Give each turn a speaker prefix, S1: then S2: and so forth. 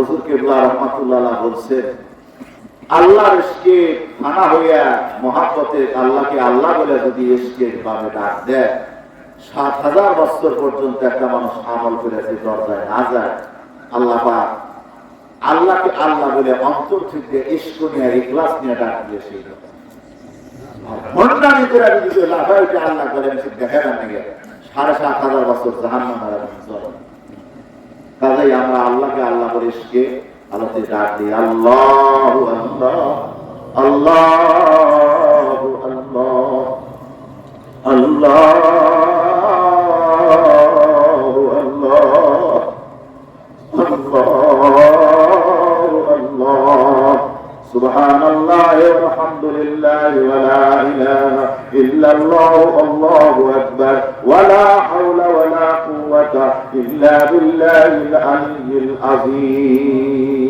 S1: হুজুর কিবলা রাহমাতুল্লাহ বলছেন, আল্লাহর ইশকে ফানা হইয়া মহাব্বতে আল্লাহকে আল্লাহ বলে যদি ইশকের ভাবে ডাক দেয়, ৭,০০০ বছর পর্যন্ত একটা মানুষ আমল করেছে দরজায় না যায়, আল্লাহ পাক আল্লাহকে আল্লাহ বলে অন্তর থেকে ইশক নিয়ে ইখলাস নিয়ে ডাক দিয়ে সেই ভণ্ডামি করে যদি লাফাইতে আল্লাহ বলেন সে দেখেন নাকি ৭,৫০০ বছর জাহান্নামে চলে। কাজেই আমরা আল্লাহকে আল্লাহ বলে ইশকে আল্লাহকে ডাক দিই, আল্লাহু আল্লাহ আল্লাহু আল্লাহ আল্লাহু আল্লাহ আল্লাহু আল্লাহ সুবহানাল্লাহি ওয়া আলহামদুলিল্লাহি ওয়া লা ইলাহা ইল্লাল্লাহু আল্লাহু আকবার ওয়া লা হাওলা ওয়া লা কুওয়াতা ইল্লা বিল্লাহিল আলিয়্যিল আযীম।